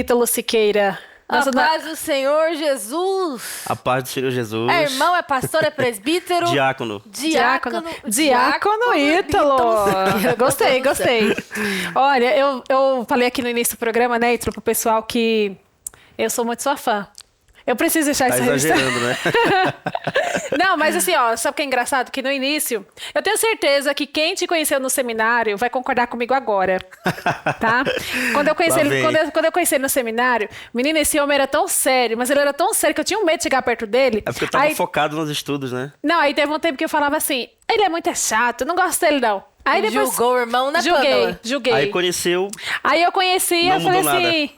Ítalo Siqueira. A paz do Senhor Jesus. A paz do Senhor Jesus. É irmão, é pastor, é presbítero. Diácono. Diácono Ítalo. Gostei. Olha, eu falei aqui no início do programa, né, Ítalo, pro pessoal que eu sou muito sua fã. Eu preciso deixar isso registrado. Exagerando, né? Não, mas assim, ó, sabe o que é engraçado? Que no início, eu tenho certeza que quem te conheceu no seminário vai concordar comigo agora, tá? Quando eu conheci quando eu conheci ele no seminário, menina, esse homem era tão sério, mas ele era tão sério que eu tinha um medo de chegar perto dele. É porque eu tava focado nos estudos, né? Não, aí teve um tempo que eu falava assim, ele é muito chato, não gosto dele não. Aí depois... Julgou o irmão, né, Julguei. Aí conheceu... Aí eu conheci, eu falei assim...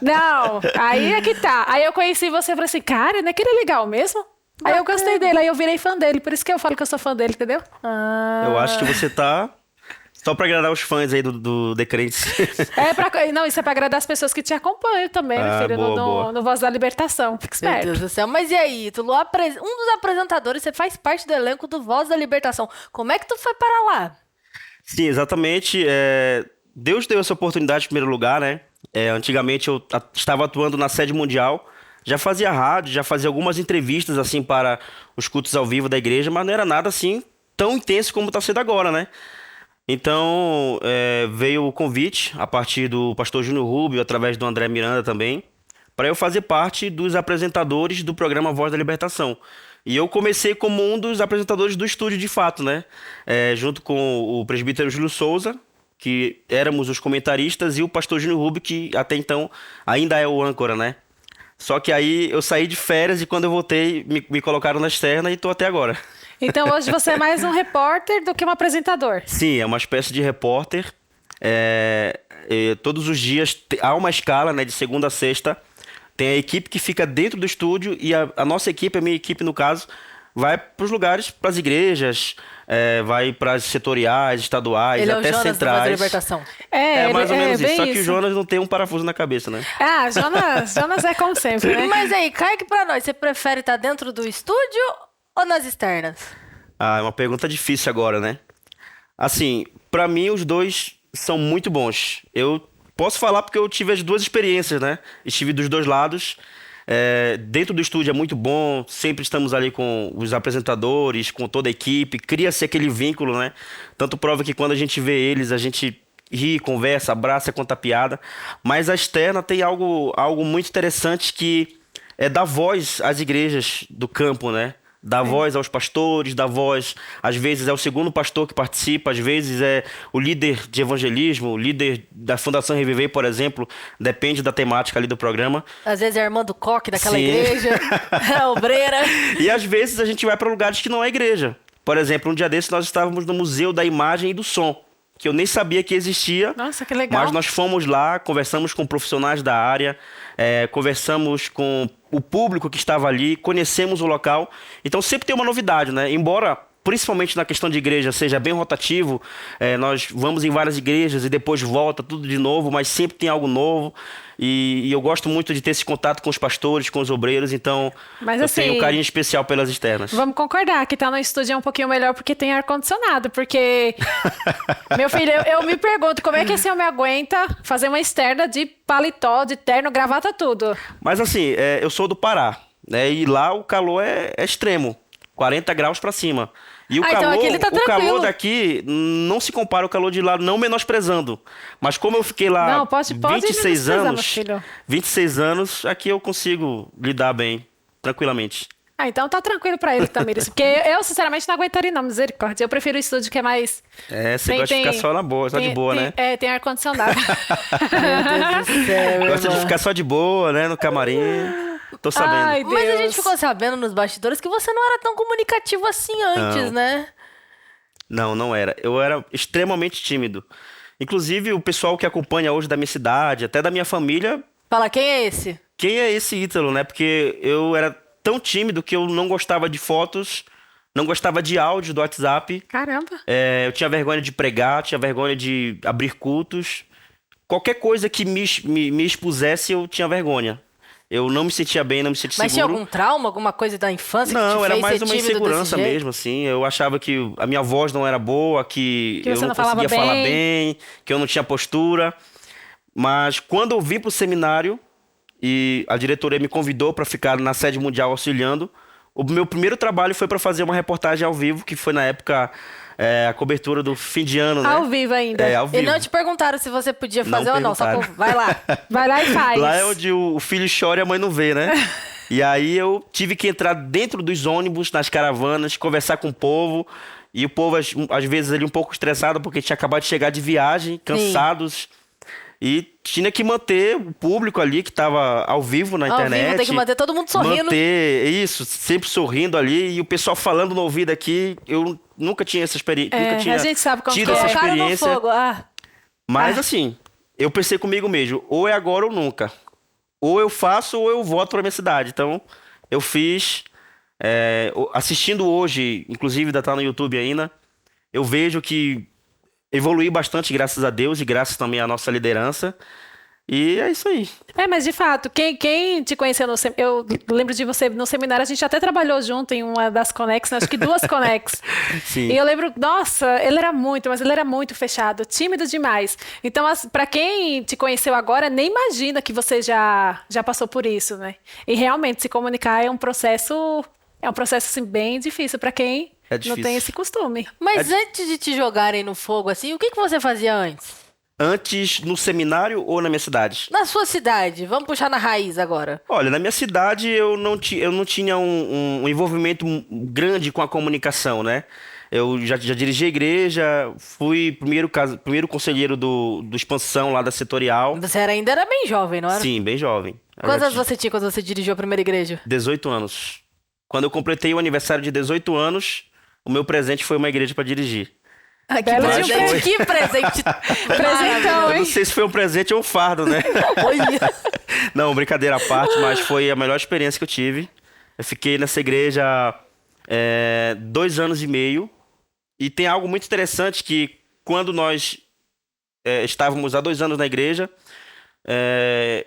Não, aí é que tá. Aí eu conheci você e falei assim, cara, não é que ele é legal mesmo? Aí eu gostei dele, aí eu virei fã dele. Por isso que eu falo que eu sou fã dele, entendeu? Eu acho que você tá... Só pra agradar os fãs aí do Decrentes. Não, isso é pra agradar as pessoas que te acompanham também, meu filho, boa. no Voz da Libertação. Fica esperto. Meu Deus do céu. Mas e aí, Ítalo, um dos apresentadores, você faz parte do elenco do Voz da Libertação. Como é que tu foi para lá? Sim, exatamente. Deus deu essa oportunidade em primeiro lugar, né? Antigamente eu estava atuando na sede mundial, já fazia rádio, já fazia algumas entrevistas assim para os cultos ao vivo da igreja, mas não era nada assim tão intenso como está sendo agora, né? Então, veio o convite a partir do pastor Júnior Rubio, através do André Miranda também, para eu fazer parte dos apresentadores do programa Voz da Libertação. E eu comecei como um dos apresentadores do estúdio de fato, né? Junto com o presbítero Júlio Souza, que éramos os comentaristas, e o pastor Júnior Rubio, que até então ainda é o âncora, né? Só que aí eu saí de férias e quando eu voltei, me colocaram na externa e tô até agora. Então hoje você é mais um repórter do que um apresentador. Sim, é uma espécie de repórter. Todos os dias há uma escala, né, de segunda a sexta. Tem a equipe que fica dentro do estúdio e a nossa equipe, a minha equipe no caso, vai para os lugares, para as igrejas, vai para as setoriais, estaduais, ele até é o Jonas centrais. Da Voz da Libertação. É mais ou menos isso. Só isso. que o Jonas não tem um parafuso na cabeça, né? Jonas é como sempre, né? Mas aí, cai aqui pra nós. Você prefere estar dentro do estúdio ou nas externas? É uma pergunta difícil agora, né? Assim, para mim os dois são muito bons. Eu posso falar porque eu tive as duas experiências, né? Estive dos dois lados. Dentro do estúdio é muito bom, sempre estamos ali com os apresentadores, com toda a equipe, cria-se aquele vínculo, né? Tanto prova que quando a gente vê eles, a gente ri, conversa, abraça, conta piada. Mas a externa tem algo muito interessante que é dar voz às igrejas do campo, né? Dá voz aos pastores, dá voz, às vezes é o segundo pastor que participa, às vezes é o líder de evangelismo, o líder da Fundação Reviver, por exemplo, depende da temática ali do programa. Às vezes é a irmã do coque daquela Sim. igreja, a obreira. E às vezes a gente vai para lugares que não é igreja. Por exemplo, um dia desses nós estávamos no Museu da Imagem e do Som, que eu nem sabia que existia. Nossa, que legal. Mas nós fomos lá, conversamos com profissionais da área, conversamos com o público que estava ali, conhecemos o local. Então sempre tem uma novidade, né? Embora, principalmente na questão de igreja, seja bem rotativo, nós vamos em várias igrejas e depois volta tudo de novo, mas sempre tem algo novo. E eu gosto muito de ter esse contato com os pastores, com os obreiros, então Mas, eu assim, tenho um carinho especial pelas externas. Vamos concordar que tá no estúdio é um pouquinho melhor porque tem ar-condicionado, porque... Meu filho, eu me pergunto como é que esse homem aguenta fazer uma externa de paletó, de terno, gravata, tudo. Mas assim, eu sou do Pará, né? E lá o calor é extremo, 40 graus pra cima. E então aqui ele tá o calor tranquilo. daqui não se compara ao calor de lá, não menosprezando. Mas como eu fiquei lá Não, pode 26 menosprezar, meu anos, filho. 26 anos, aqui eu consigo lidar bem, tranquilamente. Então tá tranquilo pra ele, Tamires. Porque eu, sinceramente, não aguentaria não, misericórdia. Eu prefiro o estúdio que é mais... Você gosta de ficar só na boa, só de boa, né? Tem ar-condicionado. Meu Deus do céu, Gosta de irmão. ficar só de boa, né? No camarim. Tô sabendo. Ai, Deus. Mas a gente ficou sabendo nos bastidores que você não era tão comunicativo assim antes, Não. né? Não era. Eu era extremamente tímido. Inclusive, o pessoal que acompanha hoje da minha cidade, até da minha família, Fala, quem é esse? quem é esse Ítalo, né? Porque eu era tão tímido que eu não gostava de fotos, não gostava de áudio do WhatsApp. Caramba. Eu tinha vergonha de pregar, tinha vergonha de abrir cultos. Qualquer coisa que me expusesse, eu tinha vergonha. Eu não me sentia bem, não me sentia Mas tinha seguro. algum trauma, alguma coisa da infância que Não, te era fez mais ser uma tímido insegurança desse jeito? mesmo, assim. Eu achava que a minha voz não era boa, que Que eu você não não falava conseguia falar bem. bem, que eu não tinha postura. Mas quando eu vim para o seminário e a diretoria me convidou para ficar na sede mundial auxiliando, o meu primeiro trabalho foi para fazer uma reportagem ao vivo, que foi na época a cobertura do fim de ano, né? Ao vivo ainda. Ao vivo. E não te perguntaram se você podia Não fazer ou não. Só perguntaram. vai lá. Vai lá e faz. Lá é onde o filho chora e a mãe não vê, né? E aí eu tive que entrar dentro dos ônibus, nas caravanas, conversar com o povo. E o povo, às vezes, ali um pouco estressado, porque tinha acabado de chegar de viagem, cansados. E tinha que manter o público ali, que estava ao vivo na internet. Ao vivo, tem que manter todo mundo sorrindo. Manter isso, sempre sorrindo ali. E o pessoal falando no ouvido aqui. Eu nunca tinha essa experiência. Nunca tinha a gente sabe como tido que é. essa Colocaram no experiência. fogo. Mas assim, eu pensei comigo mesmo, ou é agora ou nunca. Ou eu faço ou eu volto para minha cidade. Então, eu fiz, assistindo hoje, inclusive ainda tá no YouTube ainda, eu vejo que evolui bastante, graças a Deus, e graças também à nossa liderança. E é isso aí. Mas de fato, quem te conheceu no seminário, eu lembro de você no seminário, a gente até trabalhou junto em uma das Conex, acho que 2 Conex. Sim. E eu lembro, nossa, ele era muito fechado, tímido demais. Então, para quem te conheceu agora, nem imagina que você já passou por isso, né? E realmente, se comunicar é um processo assim, bem difícil para quem não tem esse costume. Mas antes de te jogarem no fogo, assim, o que você fazia antes? Antes, no seminário ou na minha cidade? Na sua cidade, vamos puxar na raiz agora. Olha, na minha cidade eu não tinha um envolvimento grande com a comunicação, né? Eu já dirigi a igreja, fui primeiro conselheiro do Expansão lá da Setorial. Você ainda era bem jovem, não era? Sim, bem jovem. Quantos anos você tinha quando você dirigiu a primeira igreja? 18 anos. Quando eu completei o aniversário de 18 anos, o meu presente foi uma igreja para dirigir. Que Belo presente, foi. que presente. Presentão, Eu hein? não sei se foi um presente ou um fardo, né? Olha. Não, brincadeira à parte, mas foi a melhor experiência que eu tive. Eu fiquei nessa igreja 2 anos e meio. E tem algo muito interessante que quando nós estávamos há 2 anos na igreja,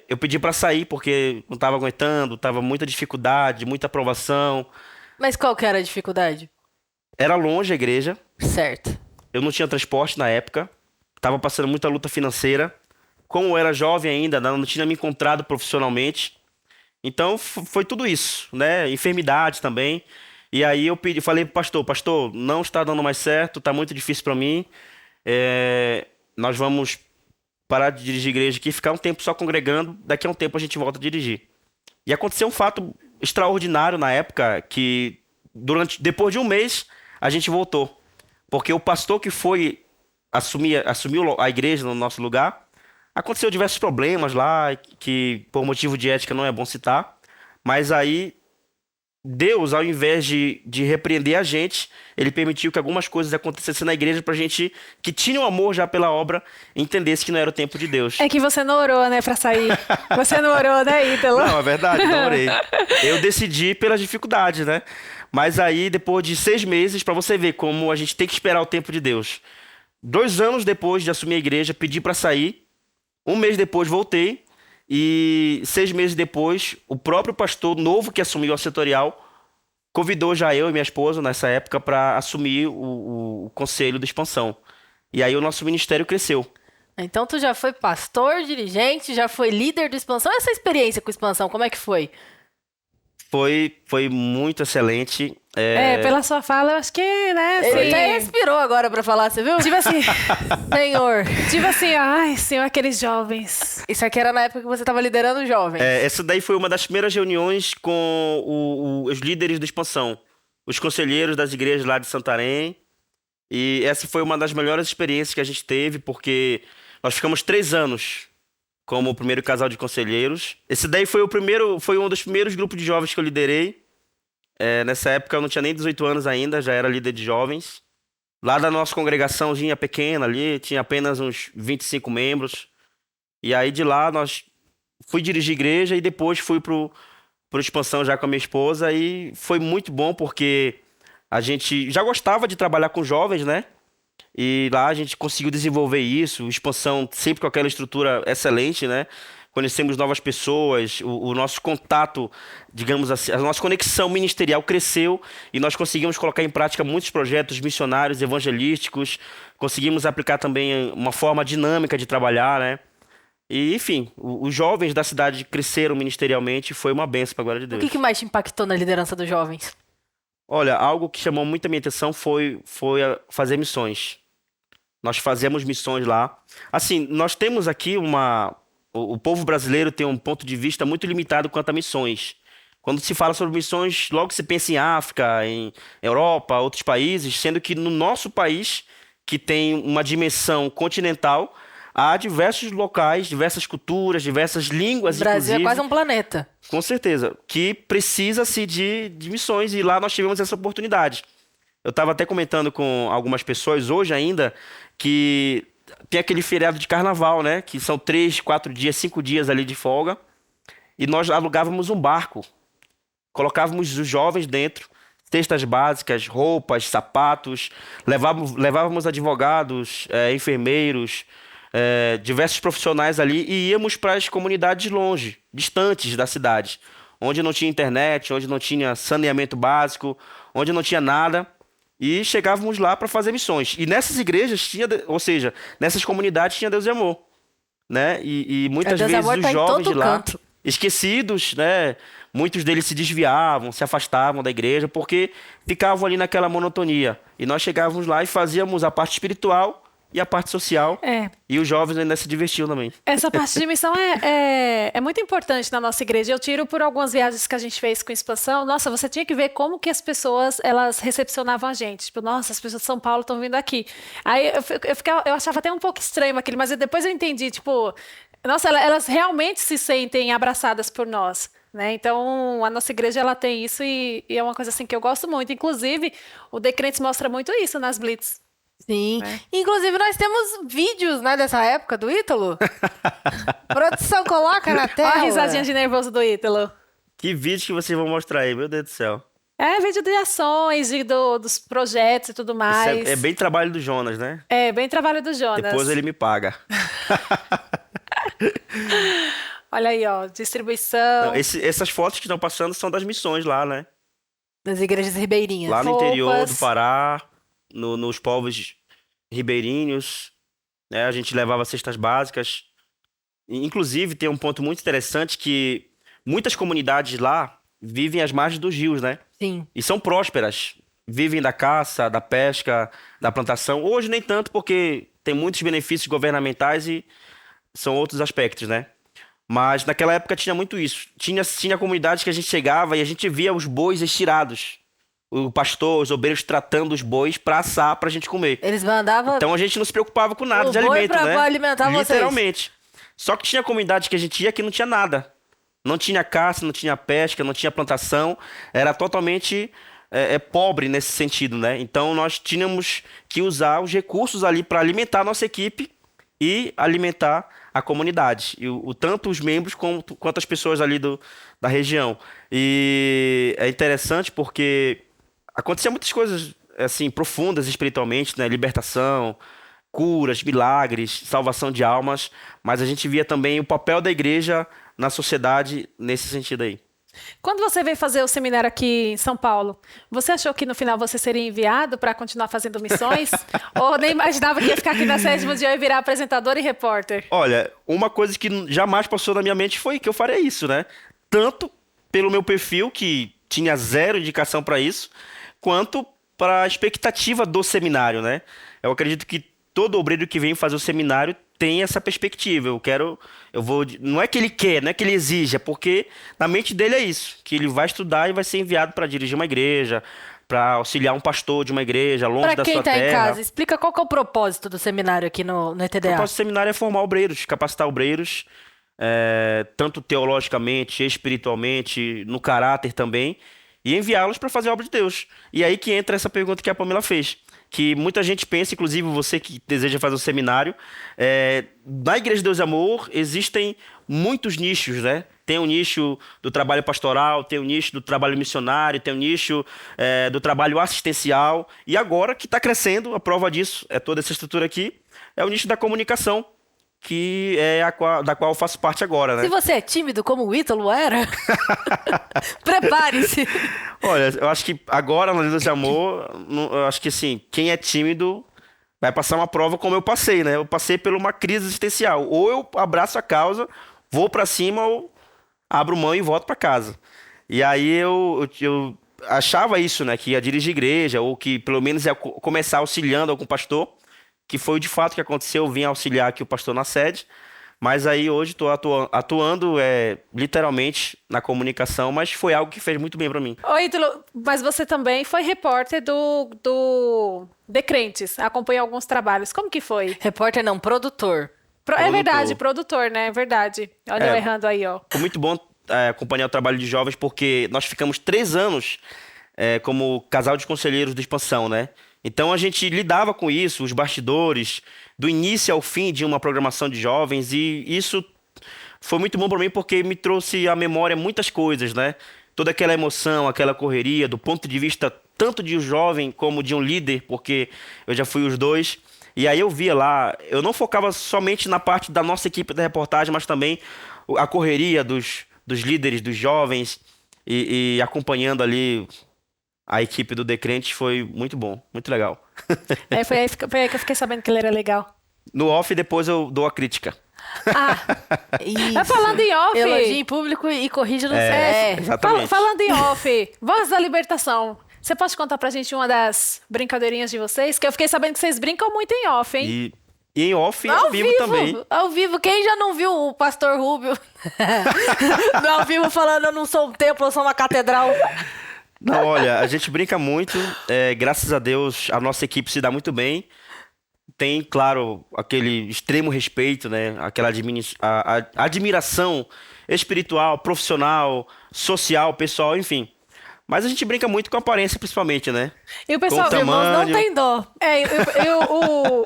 eu pedi para sair porque não estava aguentando, estava muita dificuldade, muita aprovação. Mas qual que era a dificuldade? Era longe a igreja. Certo. Eu não tinha transporte na época, estava passando muita luta financeira. Como eu era jovem ainda, não tinha me encontrado profissionalmente. Então foi tudo isso, né? Enfermidade também. E aí eu falei pro pastor, não está dando mais certo, está muito difícil para mim. Nós vamos parar de dirigir igreja aqui, ficar um tempo só congregando, daqui a um tempo a gente volta a dirigir. E aconteceu um fato extraordinário na época, que depois de um mês a gente voltou. Porque o pastor que assumiu a igreja no nosso lugar, aconteceu diversos problemas lá, que por motivo de ética não é bom citar. Mas aí, Deus, ao invés de repreender a gente, ele permitiu que algumas coisas acontecessem na igreja pra gente, que tinha um amor já pela obra, entendesse que não era o tempo de Deus. É que você não orou, né, pra sair. Você não orou, né, Ítalo? Não, é verdade, não orei. Eu decidi pelas dificuldades, né? Mas aí, depois de 6 meses, pra você ver como a gente tem que esperar o tempo de Deus. 2 anos depois de assumir a igreja, pedi pra sair. 1 mês depois, voltei. E 6 meses depois, o próprio pastor novo que assumiu a setorial convidou já eu e minha esposa, nessa época, para assumir o conselho da Expansão. E aí o nosso ministério cresceu. Então tu já foi pastor, dirigente, já foi líder do Expansão. Essa experiência com Expansão, como é que foi? Foi muito excelente. Pela sua fala, eu acho que, né, Ele assim, até respirou agora pra falar, você viu? tipo assim, Senhor. tipo assim, ai, senhor, aqueles jovens. Isso aqui era na época que você tava liderando jovens. Essa daí foi uma das primeiras reuniões com os líderes da Expansão, os conselheiros das igrejas lá de Santarém. E essa foi uma das melhores experiências que a gente teve, porque nós ficamos 3 anos como o primeiro casal de conselheiros. Esse daí foi um dos primeiros grupos de jovens que eu liderei. Nessa época eu não tinha nem 18 anos ainda, já era líder de jovens. Lá da nossa congregaçãozinha pequena ali, tinha apenas uns 25 membros. E aí de lá fui dirigir igreja e depois fui pro Expansão já com a minha esposa. E foi muito bom porque a gente já gostava de trabalhar com jovens, né? E lá a gente conseguiu desenvolver isso, Expansão sempre com aquela estrutura excelente, né? Conhecemos novas pessoas, o nosso contato, digamos assim, a nossa conexão ministerial cresceu e nós conseguimos colocar em prática muitos projetos missionários, evangelísticos, conseguimos aplicar também uma forma dinâmica de trabalhar, né? E, enfim, os jovens da cidade cresceram ministerialmente, foi uma bênção para a glória de O Deus. que mais te impactou na liderança dos jovens? Olha, algo que chamou muito a minha atenção foi fazer missões. Nós fazemos missões lá. Assim, nós temos aqui o povo brasileiro tem um ponto de vista muito limitado quanto a missões. Quando se fala sobre missões, logo se pensa em África, em Europa, outros países, sendo que no nosso país, que tem uma dimensão continental, há diversos locais, diversas culturas, diversas línguas, O Brasil é inclusive. quase um planeta. Com certeza, que precisa-se de missões, e lá nós tivemos essa oportunidade. Eu estava até comentando com algumas pessoas hoje ainda que tem aquele feriado de carnaval, né? Que são 3, 4 dias, 5 dias ali de folga. E nós alugávamos um barco, colocávamos os jovens dentro, cestas básicas, roupas, sapatos, levávamos advogados, enfermeiros, diversos profissionais ali e íamos para as comunidades longe, distantes da cidade, onde não tinha internet, onde não tinha saneamento básico, onde não tinha nada. E chegávamos lá para fazer missões. E nessas igrejas tinha, ou seja, nessas comunidades tinha Deus e Amor, né? E muitas Deus e vezes Amor os tá em jovens todo de lá, canto. esquecidos, né? Muitos deles se desviavam, se afastavam da igreja porque ficavam ali naquela monotonia. E nós chegávamos lá e fazíamos a parte espiritual e a parte social. É. E os jovens ainda se divertiam também. Essa parte de missão é muito importante na nossa igreja. Eu tiro por algumas viagens que a gente fez com expansão. Nossa, você tinha que ver como que as pessoas, elas recepcionavam a gente. Tipo, nossa, as pessoas de São Paulo estão vindo aqui. Aí eu achava até um pouco estranho aquilo, mas depois eu entendi, tipo, nossa, elas realmente se sentem abraçadas por nós. Né? Então, a nossa igreja ela tem isso e é uma coisa assim que eu gosto muito. Inclusive, o Decrentes mostra muito isso nas Blitz. Sim. Inclusive, nós temos vídeos, né, dessa época do Ítalo. Produção, coloca na tela. Olha a risadinha de nervoso do Ítalo. Que vídeo que vocês vão mostrar aí, meu Deus do céu. É vídeo de ações, dos projetos e tudo Isso mais. é bem trabalho do Jonas, né? É bem trabalho do Jonas. Depois ele me paga. Olha aí, ó, distribuição. Não, essas fotos que estão passando são das missões lá, né? Das igrejas ribeirinhas. Lá no interior Roupas. do Pará, nos povos ribeirinhos, né? A gente levava cestas básicas. Inclusive, tem um ponto muito interessante que muitas comunidades lá vivem às margens dos rios, né? Sim. E são prósperas. Vivem da caça, da pesca, da plantação. Hoje nem tanto, porque tem muitos benefícios governamentais e são outros aspectos, né? Mas naquela época tinha muito isso. Tinha comunidades que a gente chegava e a gente via os bois estirados. O pastor, os obreiros tratando os bois pra assar pra gente comer. Eles mandavam Então a gente não se preocupava com nada o de boi alimento, pra né? alimentar vocês. Literalmente. Só que tinha comunidade que a gente ia que não tinha nada. Não tinha caça, não tinha pesca, não tinha plantação. Era totalmente pobre nesse sentido, né? Então nós tínhamos que usar os recursos ali para alimentar a nossa equipe e alimentar a comunidade. E tanto os membros quanto as pessoas ali da região. E é interessante porque aconteciam muitas coisas assim profundas espiritualmente, né? Libertação, curas, milagres, salvação de almas, mas a gente via também o papel da igreja na sociedade nesse sentido aí. Quando você veio fazer o seminário aqui em São Paulo, você achou que no final você seria enviado para continuar fazendo missões? Ou nem imaginava que ia ficar aqui na sede mundial e virar apresentador e repórter? Olha, uma coisa que jamais passou na minha mente foi que eu faria isso, né? Tanto pelo meu perfil, que tinha zero indicação para isso, quanto para a expectativa do seminário, né? Eu acredito que todo obreiro que vem fazer o seminário tem essa perspectiva. Não é que ele quer, não é que ele exige, é porque na mente dele é isso, que ele vai estudar e vai ser enviado para dirigir uma igreja, para auxiliar um pastor de uma igreja longe da sua terra. Pra quem tá em casa, explica qual que é o propósito do seminário aqui no O ETDA. propósito do seminário é formar obreiros, capacitar obreiros, tanto teologicamente, espiritualmente, no caráter também, e enviá-los para fazer a obra de Deus. E aí que entra essa pergunta que a Pamela fez, que muita gente pensa, inclusive você que deseja fazer o seminário, na Igreja de Deus e Amor existem muitos nichos, né? Tem o nicho do trabalho pastoral, tem o nicho do trabalho missionário, tem o nicho do trabalho assistencial, e agora que está crescendo, a prova disso é toda essa estrutura aqui, é o nicho da comunicação, que é da qual eu faço parte agora, né? Se você é tímido como o Ítalo era, prepare-se. Olha, eu acho que agora, na Deus de Amor, eu acho que assim, quem é tímido vai passar uma prova como eu passei, né? Eu passei por uma crise existencial. Ou eu abraço a causa, vou pra cima, ou abro mão e volto pra casa. E aí eu achava isso, né? Que ia dirigir igreja, ou que pelo menos ia começar auxiliando algum pastor, que foi de fato o que aconteceu. Eu vim auxiliar aqui o pastor na sede. Mas aí hoje estou atuando literalmente na comunicação, mas foi algo que fez muito bem para mim. Ô, Ítalo, mas você também foi repórter do De Crentes, acompanhou alguns trabalhos. Como que foi? Repórter não, produtor. É verdade, produtor, né? É verdade. Olha eu errando aí, ó. Foi muito bom acompanhar o trabalho de jovens, porque nós ficamos 3 anos como casal de conselheiros de expansão, né? Então a gente lidava com isso, os bastidores, do início ao fim de uma programação de jovens, e isso foi muito bom para mim porque me trouxe à memória muitas coisas, né? Toda aquela emoção, aquela correria, do ponto de vista tanto de um jovem como de um líder, porque eu já fui os dois. E aí eu via lá, eu não focava somente na parte da nossa equipe da reportagem, mas também a correria dos líderes, dos jovens, e acompanhando ali a equipe do Decrente. Foi muito bom, muito legal. Foi aí que eu fiquei sabendo que ele era legal. No off, depois eu dou a crítica. Isso. Mas falando em off... Elogia em público e corrige no céu. Exatamente. Falando em off, Voz da Libertação. Você pode contar pra gente uma das brincadeirinhas de vocês? Que eu fiquei sabendo que vocês brincam muito em off, hein? E em off e ao vivo também. Ao vivo. Quem já não viu o pastor Rubio ao vivo falando eu não sou um templo, eu sou uma catedral? Não, olha, a gente brinca muito. Graças a Deus, a nossa equipe se dá muito bem. Tem, claro, aquele extremo respeito, né? Aquela admiração espiritual, profissional, social, pessoal, enfim. Mas a gente brinca muito com a aparência, principalmente, né? E o pessoal, com o Irmãos, não tamanho. tem dó.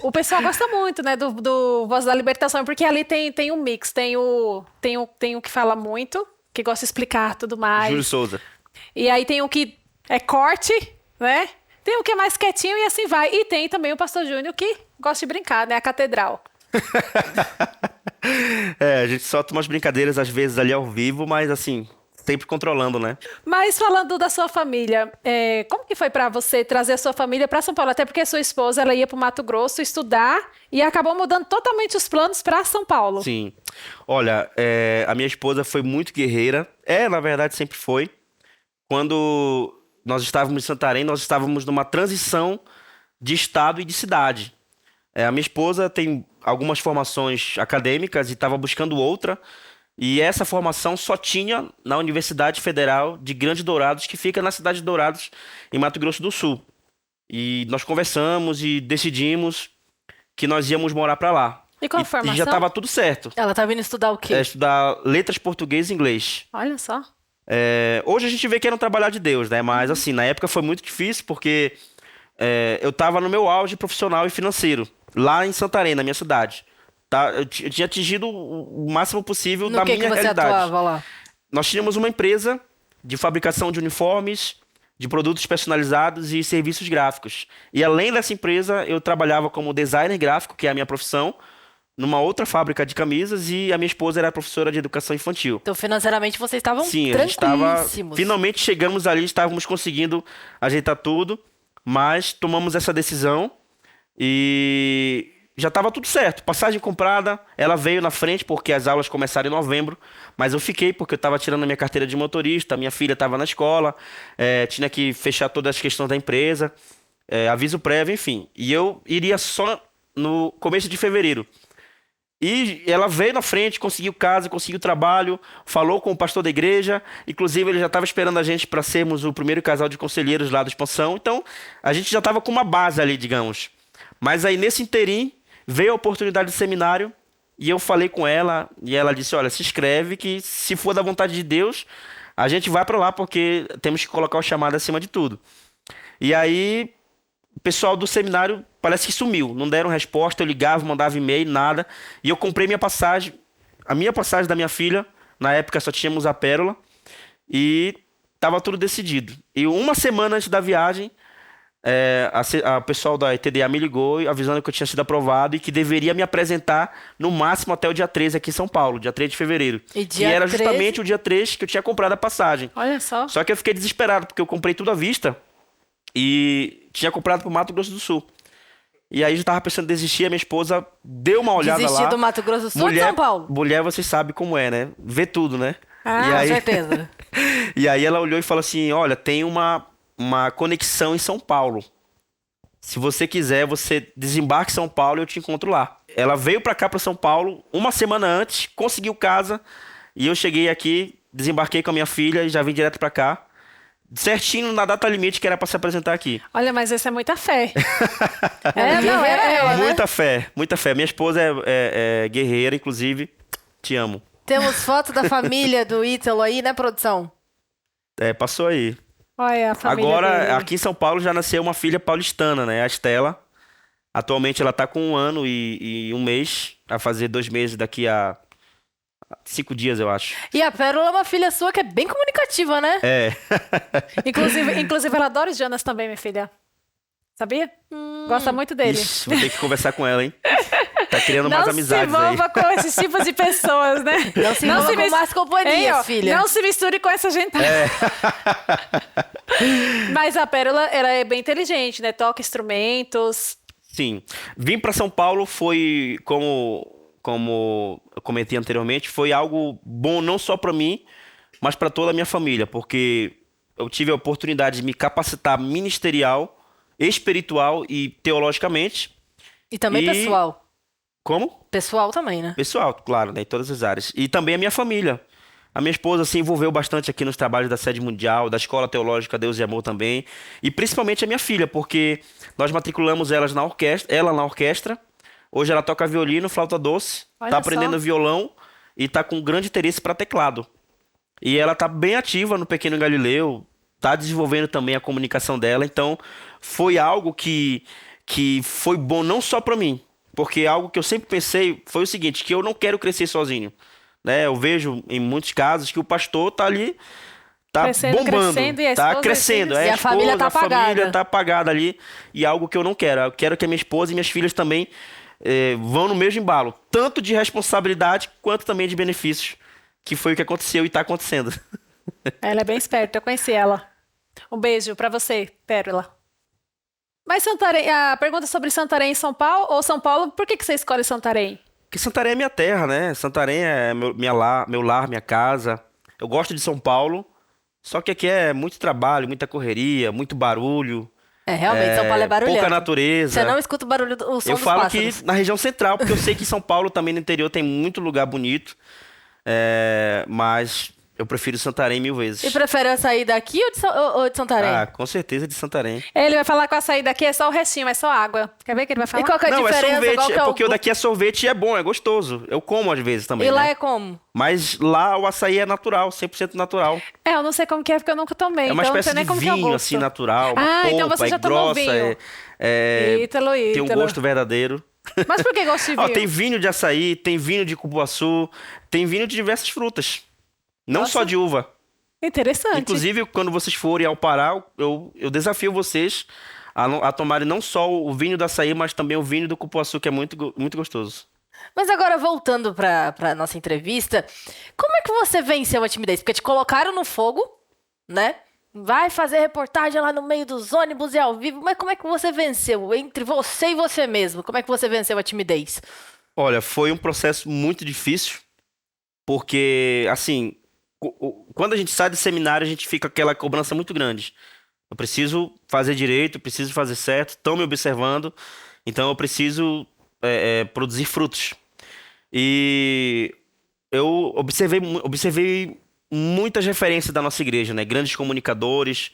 O pessoal gosta muito, né, do Voz da Libertação, porque ali tem um mix, tem o que fala muito, que gosta de explicar tudo mais. Júlio Souza. E aí tem o que é corte, né? Tem o que é mais quietinho e assim vai. E tem também o Pastor Júnior que gosta de brincar, né? A catedral. A gente solta umas brincadeiras às vezes ali ao vivo, mas assim, sempre controlando, né? Mas falando da sua família, como que foi pra você trazer a sua família pra São Paulo? Até porque sua esposa, ela ia pro Mato Grosso estudar e acabou mudando totalmente os planos pra São Paulo. Sim. Olha, a minha esposa foi muito guerreira. Na verdade, sempre foi. Quando nós estávamos em Santarém, nós estávamos numa transição de estado e de cidade. A minha esposa tem algumas formações acadêmicas e estava buscando outra. E essa formação só tinha na Universidade Federal de Grande Dourados, que fica na cidade de Dourados, em Mato Grosso do Sul. E nós conversamos e decidimos que nós íamos morar para lá. E qual a formação? E já estava tudo certo. Ela tá vindo estudar o quê? Estudar letras português e inglês. Olha só. Hoje a gente vê que era um trabalhar de Deus, né? Mas assim, na época foi muito difícil porque eu estava no meu auge profissional e financeiro, lá em Santarém, na minha cidade. Tá? Eu tinha atingido o máximo possível da minha realidade. No que você atuava lá? Nós tínhamos uma empresa de fabricação de uniformes, de produtos personalizados e serviços gráficos. E além dessa empresa, eu trabalhava como designer gráfico, que é a minha profissão, numa outra fábrica de camisas, e a minha esposa era professora de educação infantil. Então, financeiramente, vocês estavam Sim, a gente estava... tranquilíssimos. Finalmente chegamos ali, estávamos conseguindo ajeitar tudo, mas tomamos essa decisão e já estava tudo certo. Passagem comprada, ela veio na frente porque as aulas começaram em novembro, mas eu fiquei porque eu estava tirando a minha carteira de motorista, minha filha estava na escola, tinha que fechar todas as questões da empresa, aviso prévio, enfim. E eu iria só no começo de fevereiro. E ela veio na frente, conseguiu casa, conseguiu trabalho, falou com o pastor da igreja. Inclusive, ele já estava esperando a gente para sermos o primeiro casal de conselheiros lá da expansão. Então, a gente já estava com uma base ali, digamos. Mas aí, nesse interim, veio a oportunidade de seminário e eu falei com ela. E ela disse, olha, se inscreve que se for da vontade de Deus, a gente vai para lá porque temos que colocar o chamado acima de tudo. E aí... o pessoal do seminário parece que sumiu. Não deram resposta, eu ligava, mandava e-mail, nada. E eu comprei minha passagem, a minha passagem da minha filha. Na época só tínhamos a Pérola. E estava tudo decidido. E uma semana antes da viagem, a pessoal da ETDA me ligou avisando que eu tinha sido aprovado e que deveria me apresentar no máximo até o dia 13 aqui em São Paulo, dia 3 de fevereiro. E que era justamente o dia 3 que eu tinha comprado a passagem. Olha só. Só que eu fiquei desesperado, porque eu comprei tudo à vista. E tinha comprado pro Mato Grosso do Sul. E aí eu tava pensando em desistir, a minha esposa deu uma olhada Desistir lá. do Mato Grosso do Sul ou de São Paulo? Mulher, vocês sabem como é, né? Vê tudo, né? Ah, E aí, com certeza. e aí ela olhou e falou assim, olha, tem uma conexão em São Paulo. Se você quiser, você desembarque em São Paulo e eu te encontro lá. Ela veio pra cá, pra São Paulo, uma semana antes, conseguiu casa. E eu cheguei aqui, desembarquei com a minha filha e já vim direto pra cá. Certinho na data limite que era pra se apresentar aqui. Olha, mas essa é muita fé. Não, era ela, né? Muita fé, muita fé. Minha esposa é guerreira, inclusive. Te amo. Temos foto da família do Ítalo aí, né, produção? Passou aí. Olha a família Agora, dele. aqui em São Paulo já nasceu uma filha paulistana, né? A Estela. Atualmente ela tá com 1 ano e 1 mês. Vai fazer 2 meses daqui a 5 dias, eu acho. E a Pérola é uma filha sua que é bem comunicativa, né? Inclusive, ela adora o Jonas também, minha filha. Sabia? Gosta muito dele. Ixi, vou ter que conversar com ela, hein? Tá criando mais Não se amizades aí. envolva com esses tipos de pessoas, né? Não se envolva com más companhias, Hein, ó, filha. Não se misture com essa gente. Mas a Pérola, ela é bem inteligente, né? Toca instrumentos. Sim. Vim pra São Paulo foi, como eu comentei anteriormente, foi algo bom não só pra mim, mas pra toda a minha família, porque eu tive a oportunidade de me capacitar ministerial, espiritual e teologicamente. E também E- pessoal. Como? Pessoal também, né? Pessoal, claro, né, em todas as áreas. E também a minha família. A minha esposa se envolveu bastante aqui nos trabalhos da Sede Mundial, da Escola Teológica Deus e Amor também. E principalmente a minha filha, porque nós matriculamos ela na orquestra. Hoje ela toca violino, flauta doce, Olha tá só. aprendendo violão e tá com grande interesse para teclado. E ela tá bem ativa no Pequeno Galileu, tá desenvolvendo também a comunicação dela. Então, foi algo que foi bom não só para mim, porque algo que eu sempre pensei foi o seguinte, que eu não quero crescer sozinho, né? Eu vejo em muitos casos que o pastor tá ali, tá Crescendo, bombando, crescendo, e a tá esposa, crescendo, assim, E a família tá a família apagada. tá apagada ali, e algo que eu não quero. Eu quero que a minha esposa e minhas filhas também vão no mesmo embalo, tanto de responsabilidade quanto também de benefícios, que foi o que aconteceu e tá acontecendo. Ela é bem esperta, eu conheci ela. Um beijo pra você, Pérola. Mas Santarém, a pergunta sobre Santarém e São Paulo, ou São Paulo, por que você escolhe Santarém? Porque Santarém é minha terra, né? Santarém é meu lar, minha casa. Eu gosto de São Paulo, só que aqui é muito trabalho, muita correria, muito barulho. Realmente, São Paulo é barulhento. Pouca natureza. Você não escuta o barulho, o som Eu dos falo pássaros. que na região central, porque eu sei que São Paulo também no interior tem muito lugar bonito. Mas eu prefiro Santarém 1000 vezes. E prefere eu sair daqui ou de Santarém? Ah, com certeza de Santarém. Ele vai falar que a saída daqui é só o restinho, é só água. Quer ver que ele vai falar? E qual que é a Não, diferença? é sorvete, Qual que é porque o o... daqui é sorvete e é bom, é gostoso. Eu como às vezes também, E lá né? é como? Mas lá o açaí é natural, 100% natural. Eu não sei como que é, porque eu nunca tomei. É uma então não espécie sei nem de como que é o vinho, gosto. assim, natural. Uma polpa, então você já tomou grossa, vinho. Ítalo. tem um gosto verdadeiro. Mas por que gosto de Ó, vinho? tem vinho de açaí, tem vinho de cupuaçu, tem vinho de diversas frutas. Não Nossa. só de uva. Interessante. Inclusive, quando vocês forem ao Pará, eu desafio vocês a tomarem não só o vinho do açaí, mas também o vinho do cupuaçu, que é muito gostoso. Mas agora, voltando pra nossa entrevista, como é que você venceu a timidez? Porque te colocaram no fogo, né? Vai fazer reportagem lá no meio dos ônibus e ao vivo, mas como é que você venceu? Entre você e você mesmo, como é que você venceu a timidez? Olha, foi um processo muito difícil, porque, assim, quando a gente sai do seminário, a gente fica com aquela cobrança muito grande. Eu preciso fazer direito, eu preciso fazer certo, estão me observando, então eu preciso produzir frutos. E eu observei muitas referências da nossa igreja, né? Grandes comunicadores.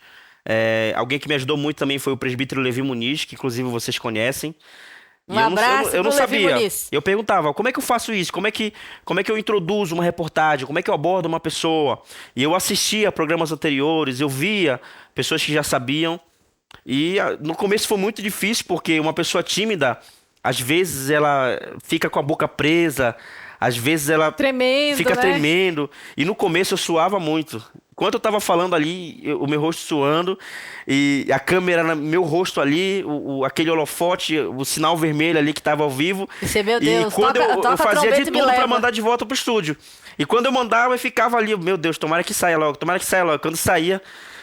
Alguém que me ajudou muito também foi o presbítero Levi Muniz, que inclusive vocês conhecem. Um abraço eu não pro Levi sabia. Muniz. Eu perguntava, como é que eu faço isso? Como é que eu introduzo uma reportagem? Como é que eu abordo uma pessoa? E eu assistia a programas anteriores, eu via pessoas que já sabiam. E no começo foi muito difícil, porque uma pessoa tímida, às vezes ela fica com a boca presa, às vezes ela Tremendo, fica né? tremendo. E no começo eu suava muito. Enquanto eu tava falando ali, o meu rosto suando, e a câmera no meu rosto ali, aquele holofote, o sinal vermelho ali que tava ao vivo. E você, meu E Deus, quando toca eu fazia trombeta de e me tudo pra leva. mandar de volta pro estúdio. E quando eu mandava, eu ficava ali, meu Deus, tomara que saia logo, tomara que saia logo. Quando saía,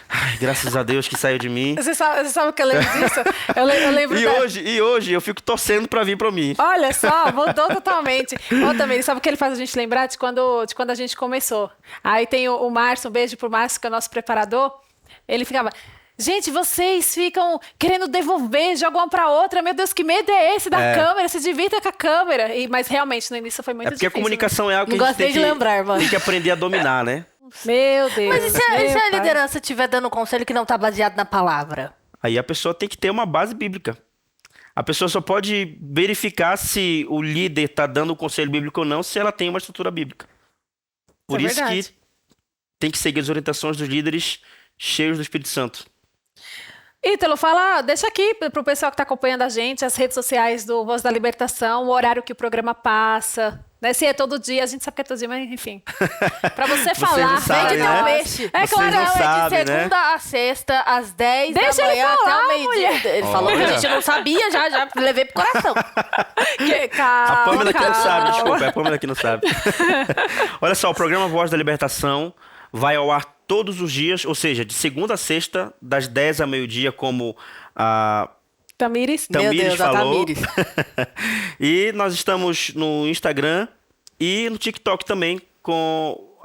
Ai, graças a Deus que saiu de mim. Você sabe o que eu lembro disso? Eu lembro E hoje eu fico torcendo pra vir pra mim. Olha só, mudou totalmente. Ou também, sabe o que ele faz a gente lembrar de quando a gente começou? Aí tem o Márcio, um beijo pro Márcio, que é o nosso preparador. Ele ficava... Gente, vocês ficam querendo devolver, jogam uma pra outra. Meu Deus, que medo é esse da câmera? Se divirta com a câmera. Mas realmente, no início foi muito difícil. É porque a comunicação é algo que Não a gente gostei de lembrar, mano. tem que aprender a dominar, né? Meu Deus. Mas e se a meu pai. liderança estiver dando um conselho que não tá baseado na palavra? Aí a pessoa tem que ter uma base bíblica. A pessoa só pode verificar se o líder está dando um conselho bíblico ou não se ela tem uma estrutura bíblica. Por isso verdade. que tem que seguir as orientações dos líderes cheios do Espírito Santo. Ítalo, deixa aqui pro pessoal que está acompanhando a gente, as redes sociais do Voz da Libertação, o horário que o programa passa, né? Se é todo dia, a gente sabe que é todo dia, mas enfim. Para você falar, não sabem, Vende né? teu peixe. É Vocês claro, não É sabem, de segunda a sexta, às 10 Deixa da ele manhã falar, até o meio-dia. mulher. Ele falou que a Olha. gente não sabia, já levei pro coração. A Pâmela que não sabe, calma. desculpa, é a Pâmela que não sabe. Olha só, o programa Voz da Libertação vai ao ar todos os dias, ou seja, de segunda a sexta, das 10 a meio-dia, como a Tamires. Meu Tamires Deus, a falou. Tamires. E nós estamos no Instagram e no TikTok também com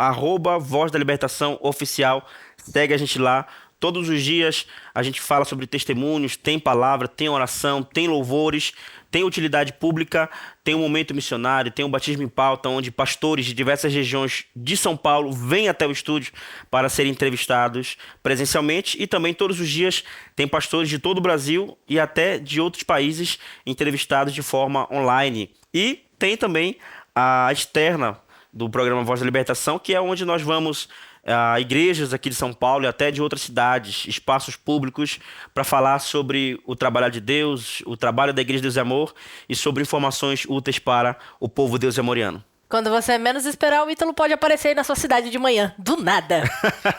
@Voz da Libertação Oficial. Segue a gente lá. Todos os dias a gente fala sobre testemunhos, tem palavra, tem oração, tem louvores, tem utilidade pública, tem um momento missionário, tem um batismo em pauta, onde pastores de diversas regiões de São Paulo vêm até o estúdio para serem entrevistados presencialmente, e também todos os dias tem pastores de todo o Brasil e até de outros países entrevistados de forma online. E tem também a externa do programa Voz da Libertação, que é onde nós vamos a igrejas aqui de São Paulo e até de outras cidades, espaços públicos, para falar sobre o trabalho de Deus, o trabalho da Igreja Deus e Amor e sobre informações úteis para o povo Deus e Amoriano. Quando você menos esperar, o Ítalo pode aparecer aí na sua cidade de manhã. Do nada.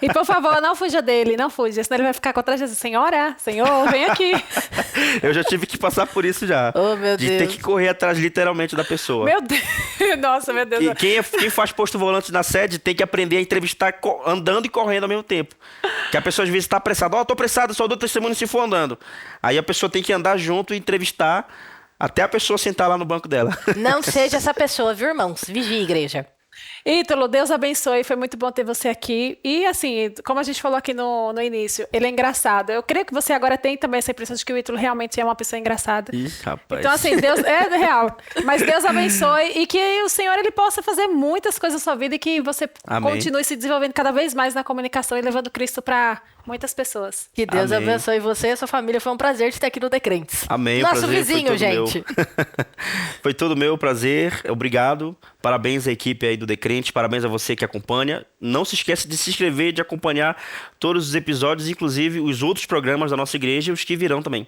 E por favor, não fuja dele, não fuja, senão ele vai ficar contra Jesus. Senhora, Senhor, vem aqui. Eu já tive que passar por isso já. Oh, meu de ter Deus. que correr atrás literalmente da pessoa. Meu Deus, nossa, meu Deus. Quem faz posto volante na sede tem que aprender a entrevistar andando e correndo ao mesmo tempo. Que a pessoa às vezes está apressada. Tô apressado, só dou testemunho se for andando. Aí a pessoa tem que andar junto e entrevistar até a pessoa sentar lá no banco dela. Não seja essa pessoa, viu, irmãos? Vigia, igreja. Ítalo, Deus abençoe, foi muito bom ter você aqui. E assim, como a gente falou aqui no início, ele é engraçado. Eu creio que você agora tem também essa impressão de que o Ítalo realmente é uma pessoa engraçada. Ih, rapaz. Então assim, Deus é real. Mas Deus abençoe e que o Senhor ele possa fazer muitas coisas na sua vida e que você Amém. continue se desenvolvendo cada vez mais na comunicação e levando Cristo para muitas pessoas. Que Deus Amém. abençoe você e a sua família. Foi um prazer te ter aqui no Decrentes. Amém. o Nosso prazer vizinho, foi todo gente. meu. Foi todo meu, prazer. Obrigado. Parabéns à equipe aí do Decrente. Parabéns a você que acompanha. Não se esqueça de se inscrever, de acompanhar todos os episódios, inclusive os outros programas da nossa igreja e os que virão também.